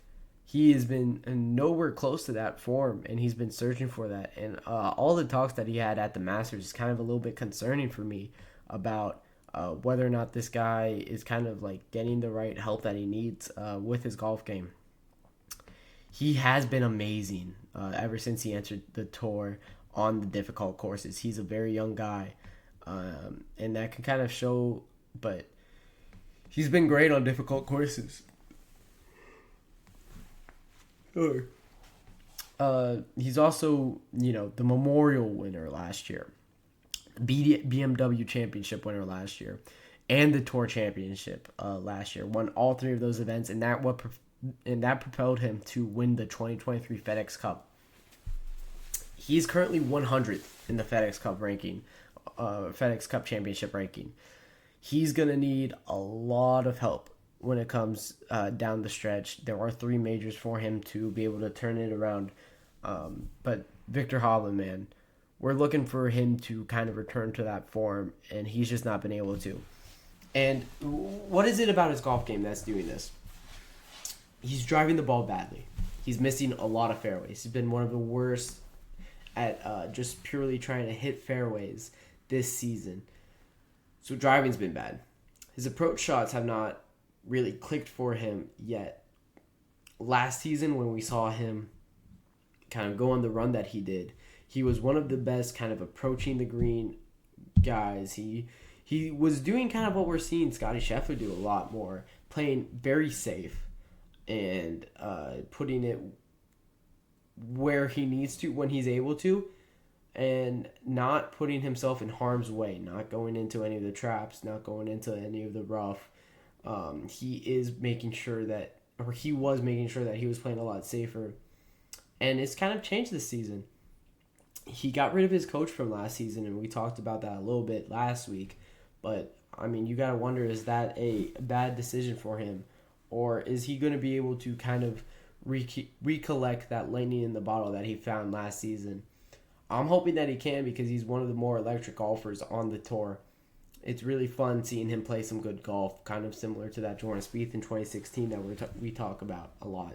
He has been nowhere close to that form, and he's been searching for that. And all the talks that he had at the Masters is kind of a little bit concerning for me about whether or not this guy is kind of like getting the right help that he needs with his golf game. He has been amazing ever since he entered the tour on the difficult courses. He's a very young guy, and that can kind of show, but he's been great on difficult courses. Sure. He's also, the Memorial winner last year, BMW Championship winner last year, and the Tour Championship last year. Won all three of those events, and that propelled him to win the 2023 FedEx Cup. He's currently 100th in the FedEx Cup ranking, FedEx Cup Championship ranking. He's gonna need a lot of help when it comes down the stretch. There are 3 majors for him to be able to turn it around. But Viktor Hovland, man, we're looking for him to kind of return to that form, and he's just not been able to. And what is it about his golf game that's doing this? He's driving the ball badly. He's missing a lot of fairways. He's been one of the worst at just purely trying to hit fairways this season. So driving's been bad. His approach shots have not really clicked for him yet. Last season, when we saw him kind of go on the run that he did, he was one of the best kind of approaching the green guys. He was doing kind of what we're seeing Scottie Scheffler do a lot more, playing very safe and putting it where he needs to when he's able to, and not putting himself in harm's way, not going into any of the traps, not going into any of the rough. He was making sure that he was playing a lot safer, and it's kind of changed this season. He got rid of his coach from last season, and we talked about that a little bit last week. But I mean, you gotta wonder, is that a bad decision for him, or is he going to be able to kind of recollect that lightning in the bottle that he found last season? I'm hoping that he can, because he's one of the more electric golfers on the tour. It's really fun seeing him play some good golf, kind of similar to that Jordan Spieth in 2016 that we talk about a lot.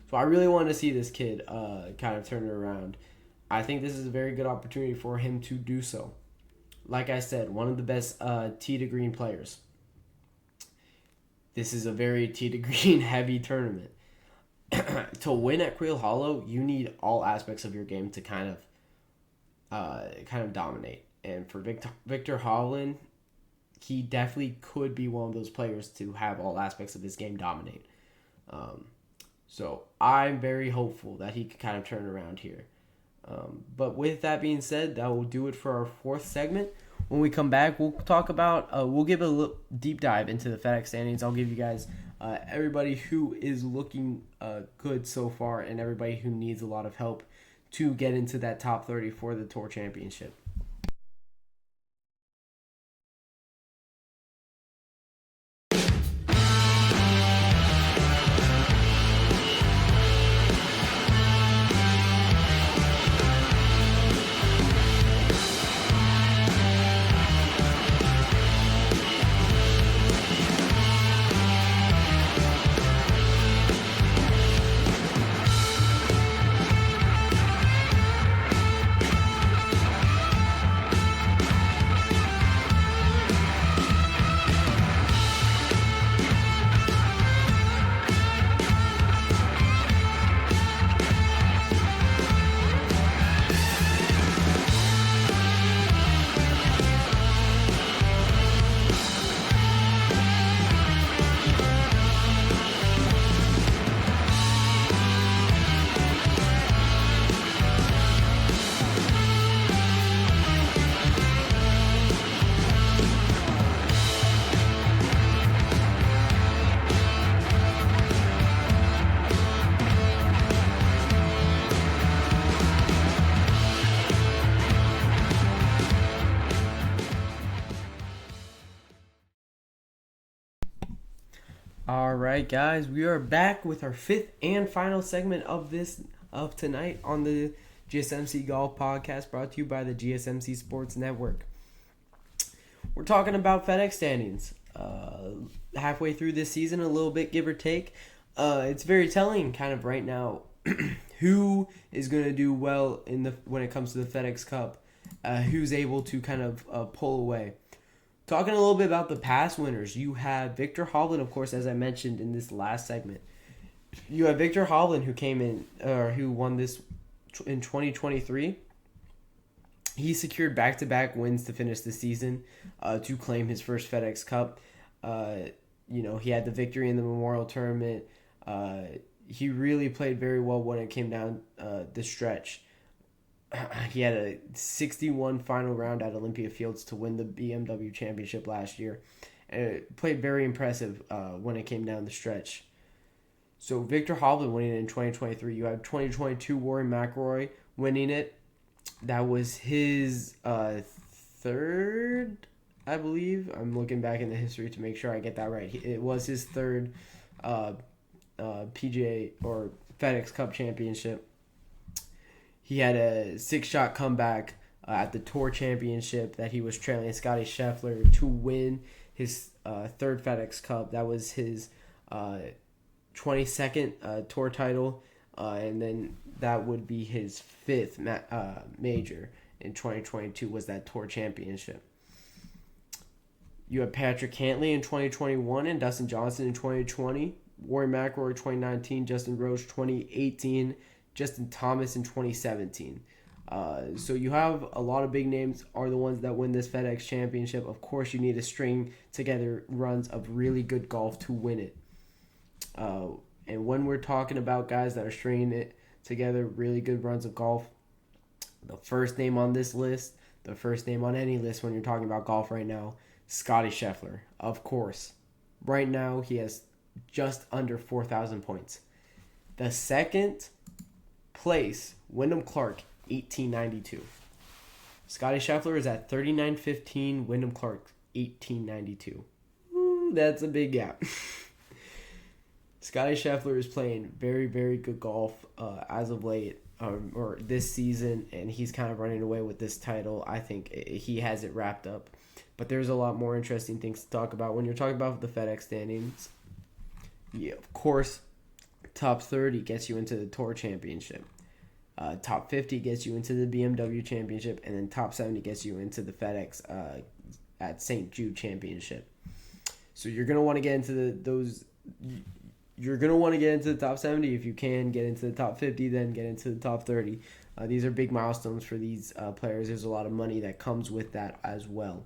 So I really want to see this kid kind of turn it around. I think this is a very good opportunity for him to do so. Like I said, one of the best tee to green players. This is a very tee to green heavy tournament. To win at Quail Hollow, you need all aspects of your game to kind of dominate. And for Viktor Hovland, he definitely could be one of those players to have all aspects of his game dominate. So I'm very hopeful that he could kind of turn around here. But with that being said, that will do it for our 4th segment. When we come back, we'll talk about, we'll give a little deep dive into the FedEx standings. I'll give you guys everybody who is looking good so far, and everybody who needs a lot of help to get into that top 30 for the Tour Championship. Alright guys, we are back with our 5th and final segment of tonight on the GSMC Golf Podcast, brought to you by the GSMC Sports Network. We're talking about FedEx standings. halfway through this season, a little bit, give or take. It's very telling kind of right now who is going to do well when it comes to the FedEx Cup, who's able to kind of pull away. Talking a little bit about the past winners, you have Viktor Hovland, of course, as I mentioned in this last segment. You have Viktor Hovland who won this in 2023. He secured back-to-back wins to finish the season to claim his first FedEx Cup. He had the victory in the Memorial Tournament. He really played very well when it came down the stretch. He had a 61 final round at Olympia Fields to win the BMW Championship last year. And played very impressive when it came down the stretch. So Viktor Hovland winning it in 2023. You have 2022 Rory McIlroy winning it. That was his third, I believe. I'm looking back in the history to make sure I get that right. It was his third PGA or FedEx Cup championship. He had a 6-shot comeback at the Tour Championship that he was trailing Scottie Scheffler to win his third FedEx Cup. That was his 22nd Tour title, and then that would be his fifth major in 2022 was that Tour Championship. You have Patrick Cantlay in 2021 and Dustin Johnson in 2020. Rory McIlroy 2019, Justin Rose 2018, Justin Thomas in 2017. So you have a lot of big names are the ones that win this FedEx Championship. Of course, you need to string together runs of really good golf to win it. And when we're talking about guys that are stringing it together, really good runs of golf, the first name on this list, the first name on any list when you're talking about golf right now, Scottie Scheffler, of course. Right now, he has just under 4,000 points. The second place, Wyndham Clark, 1892. Scottie Scheffler is at 39.15, Wyndham Clark, 1892. Ooh, that's a big gap. Scottie Scheffler is playing very, very good golf as of late, or this season, and he's kind of running away with this title. I think he has it wrapped up. But there's a lot more interesting things to talk about when you're talking about the FedEx standings. Yeah, of course, top 30 gets you into the Tour Championship. Top 50 gets you into the BMW Championship, and then top 70 gets you into the FedEx at St. Jude Championship. So you're gonna want to get into those. You're gonna want to get into the top 70 if you can get into the top 50. Then get into the top 30. These are big milestones for these players. There's a lot of money that comes with that as well.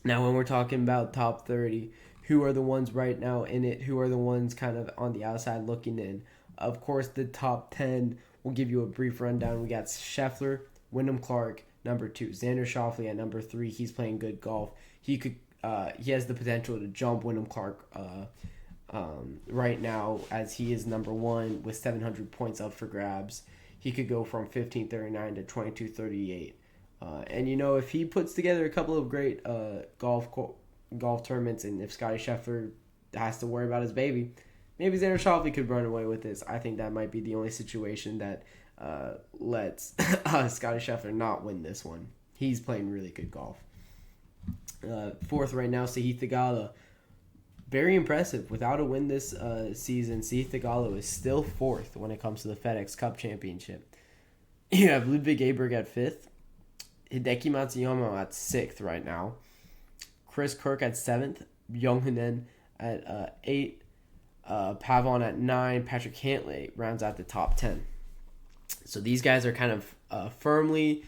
Now, when we're talking about top 30, who are the ones right now in it? Who are the ones kind of on the outside looking in? Of course, the top 10, we'll give you a brief rundown. We got Scheffler, Wyndham Clark, number 2. Xander Schauffele at number 3. He's playing good golf. He has the potential to jump Wyndham Clark right now, as he is number 1 with 700 points up for grabs. He could go from 1539 to 2238. And, if he puts together a couple of great golf tournaments, and if Scottie Scheffler has to worry about his baby, maybe Xander Schauffele could run away with this. I think that might be the only situation that lets Scottie Scheffler not win this one. He's playing really good golf. Fourth right now, Sahith Theegala. Very impressive. Without a win this season, Sahith Theegala is still fourth when it comes to the FedEx Cup Championship. You have Ludwig Aberg at 5th. Hideki Matsuyama at 6th right now. Chris Kirk at 7th. Young Hunen at 8. Pavon at 9. Patrick Cantlay rounds out the top 10. So these guys are kind of firmly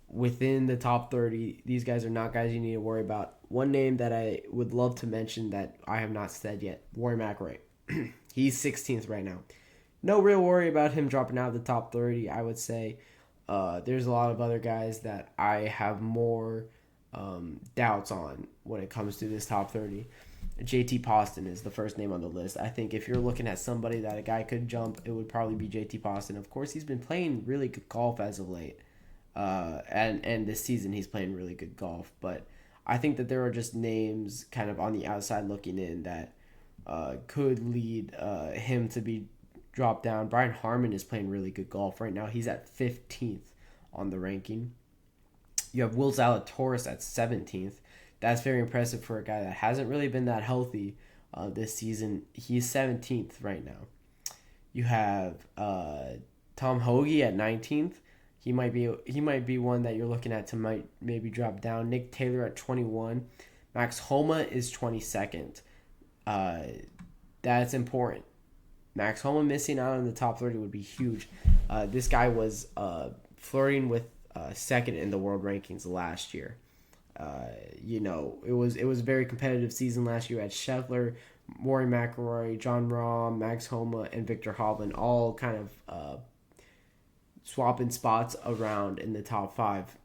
within the top 30. These guys are not guys you need to worry about. One name that I would love to mention that I have not said yet, Rory McIlroy. He's 16th right now. No real worry about him dropping out of the top 30, I would say. There's a lot of other guys that I have more doubts on when it comes to this top 30. JT Poston is the first name on the list. I think if you're looking at somebody that a guy could jump, it would probably be JT Poston. Of course, he's been playing really good golf as of late. And this season he's playing really good golf. But I think that there are just names kind of on the outside looking in that could lead him to be dropped down. Brian Harman is playing really good golf right now. He's at 15th on the ranking. You have Will Zalatoris at 17th. that's very impressive for a guy that hasn't really been that healthy this season. He's 17th right now. You have Tom Hoagie at 19th. He might be one that you're looking at to maybe drop down. Nick Taylor at 21. Max Homa is 22nd. That's important. Max Homa missing out on the top 30 would be huge. This guy was flirting with second in the world rankings last year. It was a very competitive season last year. At Scheffler, Rory McIlroy, John Rahm, Max Homa, and Victor Hovland all kind of swapping spots around in the top 5.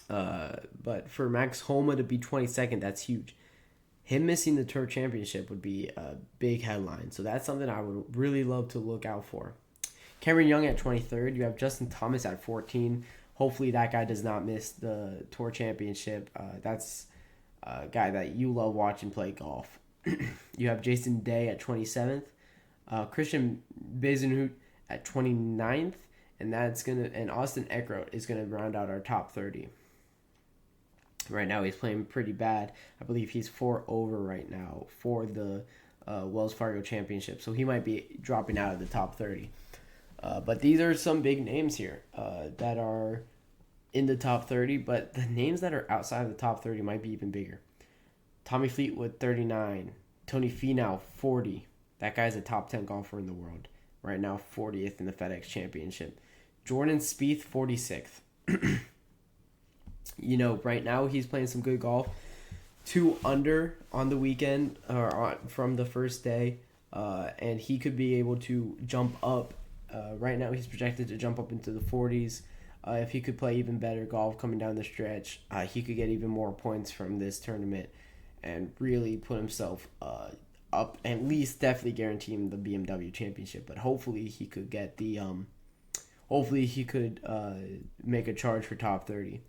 But for Max Homa to be 22nd, that's huge. Him missing the Tour Championship would be a big headline. So that's something I would really love to look out for. Cameron Young at 23rd. You have Justin Thomas at 14. Hopefully that guy does not miss the Tour Championship. That's a guy that you love watching play golf. You have Jason Day at 27th. Christian Bezenhout at 29th. And Austin Eckroat is going to round out our top 30. Right now he's playing pretty bad. I believe he's 4 over right now for the Wells Fargo Championship. So he might be dropping out of the top 30. But these are some big names here that are in the top 30. But the names that are outside of the top 30 might be even bigger. Tommy Fleetwood, 39. Tony Finau, 40. That guy's a top 10 golfer in the world. Right now, 40th in the FedEx Championship. Jordan Spieth, 46th. Right now he's playing some good golf. 2 under on the weekend from the first day. And he could be able to jump up. Right now he's projected to jump up into the 40s. If he could play even better golf coming down the stretch, he could get even more points from this tournament and really put himself up, at least definitely guarantee him the BMW Championship. But hopefully he could get the make a charge for top 30.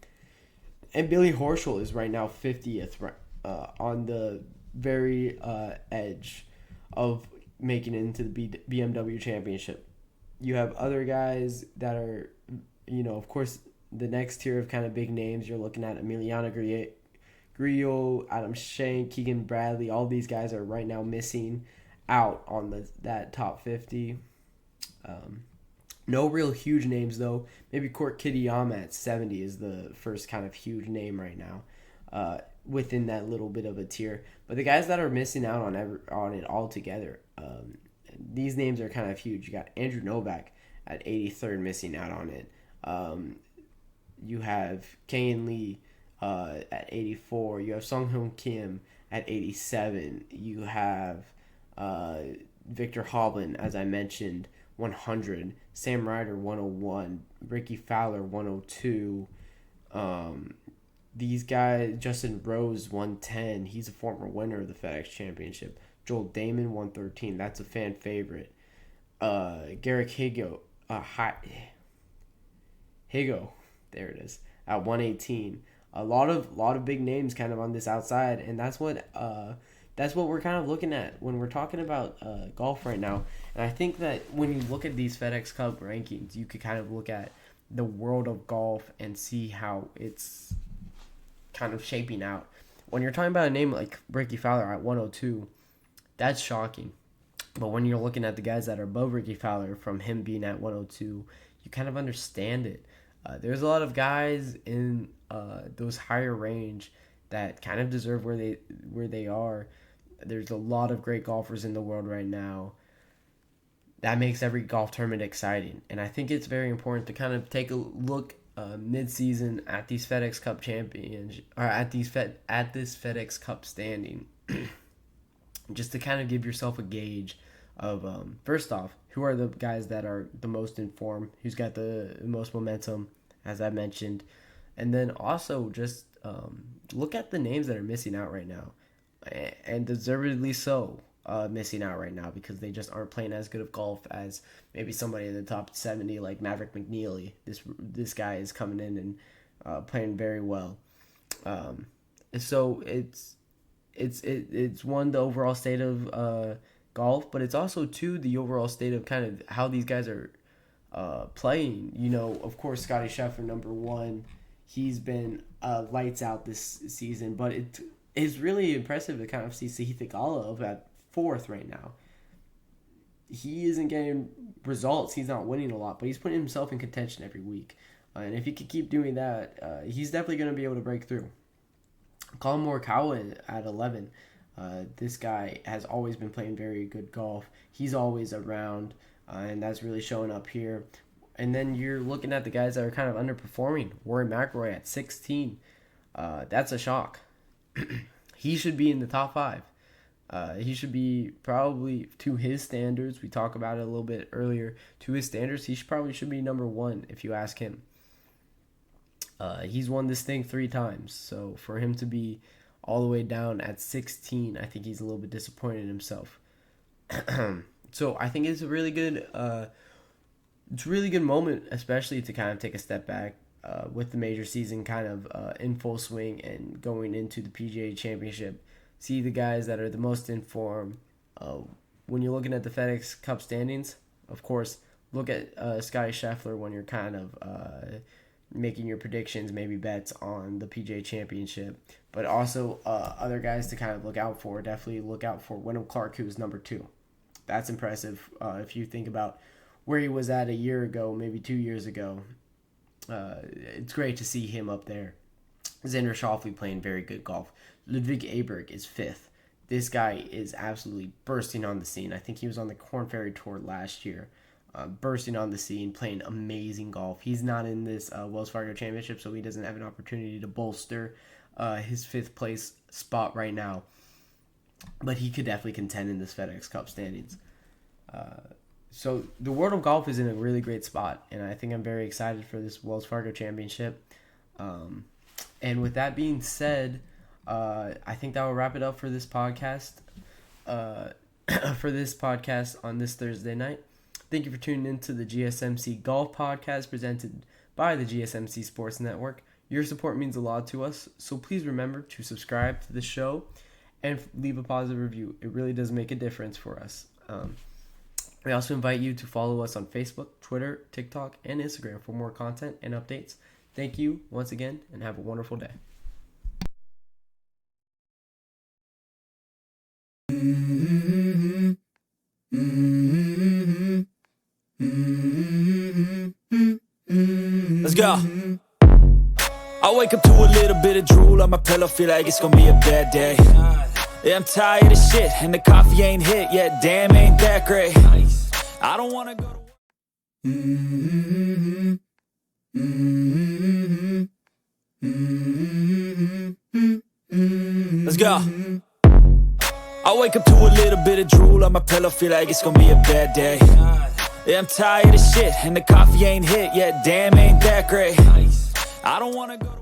And Billy Horschel is right now 50th on the very edge of making it into the BMW Championship. You have other guys that are, of course, the next tier of kind of big names. You're looking at Emiliano Grillo, Adam Schenk, Keegan Bradley. All these guys are right now missing out on that top 50. No real huge names, though. Maybe Court Kitayama at 70 is the first kind of huge name right now within that little bit of a tier. But the guys that are missing out on it altogether, these names are kind of huge. You got Andrew Novak at 83rd missing out on it. You have Kayan Lee at 84. You have Sung Hyun Kim at 87. You have Victor Hovland, as I mentioned, 100. Sam Ryder, 101. Ricky Fowler, 102. These guys, Justin Rose, 110. He's a former winner of the FedEx Championship. Joel Damon, 113. That's a fan favorite. Garrick Higo, there it is, at 118. A lot of big names kind of on this outside, and that's what we're kind of looking at when we're talking about golf right now. And I think that when you look at these FedEx Cup rankings, you could kind of look at the world of golf and see how it's kind of shaping out. When you're talking about a name like Ricky Fowler at 102, that's shocking. But when you're looking at the guys that are above Ricky Fowler, from him being at 102, you kind of understand it. There's a lot of guys in those higher range that kind of deserve where they are. There's a lot of great golfers in the world right now. That makes every golf tournament exciting, and I think it's very important to kind of take a look mid-season at these FedEx Cup champions, or at this FedEx Cup standing, just to kind of give yourself a gauge of first off, who are the guys that are the most informed, who's got the most momentum, as I mentioned, and then also just look at the names that are missing out right now, and deservedly so. Missing out right now because they just aren't playing as good of golf as maybe somebody in the top 70 like Maverick McNeely. This guy is coming in and playing very well. So it's one, the overall state of golf, but it's also two, the overall state of kind of how these guys are playing. Of course, Scottie Scheffler, number one. he's been lights out this season, but it is really impressive to kind of see Sahith Theegala at 4th right now. He isn't getting results. He's not winning a lot, but he's putting himself in contention every week. And if he could keep doing that, he's definitely going to be able to break through. Collin Morikawa at 11. This guy has always been playing very good golf. He's always around, and that's really showing up here. And then you're looking at the guys that are kind of underperforming. Rory McIlroy at 16. That's a shock. He should be in the top 5. He should be probably, to his standards, we talked about it a little bit earlier, to his standards, he probably should be number 1 if you ask him. He's won this thing 3 times, so for him to be all the way down at 16, I think he's a little bit disappointed in himself. So I think it's a really good moment, especially to kind of take a step back with the major season kind of in full swing and going into the PGA Championship. See the guys that are the most in form. When you're looking at the FedEx Cup standings, of course, look at Scottie Scheffler when you're kind of making your predictions, maybe bets on the PGA Championship. But also other guys to kind of look out for. Definitely look out for Wyndham Clark, who's number 2. That's impressive if you think about where he was at a year ago, maybe 2 years ago. It's great to see him up there. Xander Schauffele playing very good golf. Ludwig Aberg is 5th. This guy is absolutely bursting on the scene. I think he was on the Korn Ferry Tour last year. Bursting on the scene, playing amazing golf. He's not in this Wells Fargo Championship, so he doesn't have an opportunity to bolster his 5th place spot right now. But he could definitely contend in this FedEx Cup standings. So the world of golf is in a really great spot, and I think I'm very excited for this Wells Fargo Championship. And with that being said, I think that will wrap it up for this podcast. On this Thursday night. Thank you for tuning in to the GSMC Golf Podcast presented by the GSMC Sports Network. Your support means a lot to us, so please remember to subscribe to the show and leave a positive review. It really does make a difference for us. We also invite you to follow us on Facebook, Twitter, TikTok, and Instagram for more content and updates. Thank you once again, and have a wonderful day. Let's go. I wake up to a little bit of drool on my pillow, feel like it's gonna be a bad day. Yeah, I'm tired of shit, and the coffee ain't hit yet, damn, ain't that great. I don't wanna go to work. Let's go. I wake up to a little bit of drool on my pillow, feel like it's gonna be a bad day. Yeah, I'm tired of shit, and the coffee ain't hit yet, damn, ain't that great. I don't wanna go to work.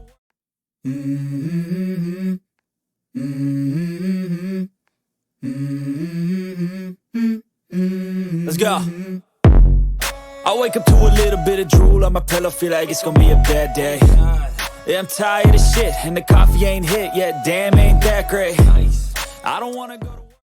Let's go. I wake up to a little bit of drool on my pillow, feel like it's gonna be a bad day. Yeah, I'm tired of shit, and the coffee ain't hit yet, damn, ain't that great. I don't wanna go to